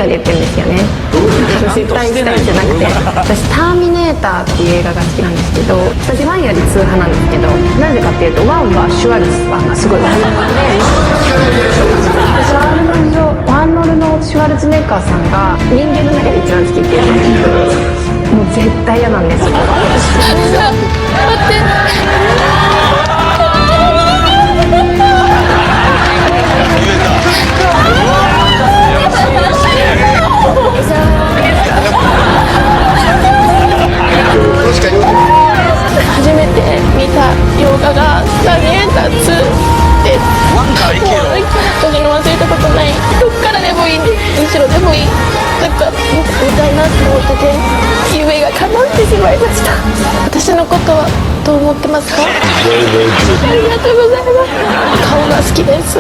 画で言ってるんですよね。失敗したいじゃなくて、私ターミネーターっていう映画が好きなんですけど、私1より2派なんですけど、なぜかっていうと1はシュワルツさんがすごい有名で、私はアーノルド・シュワルツェネッガーさんが人間の中で一番好きっていうのもう絶対嫌なんです。待って初めて見た洋画が「ラニエータ2」です。もう忘れたことない。どっからでもいいんで、後ろでもいい。なんか見たいなって思ってて、夢が叶ってしまいました。私のことはどう思ってますか？ありがとうございます。顔が好きです。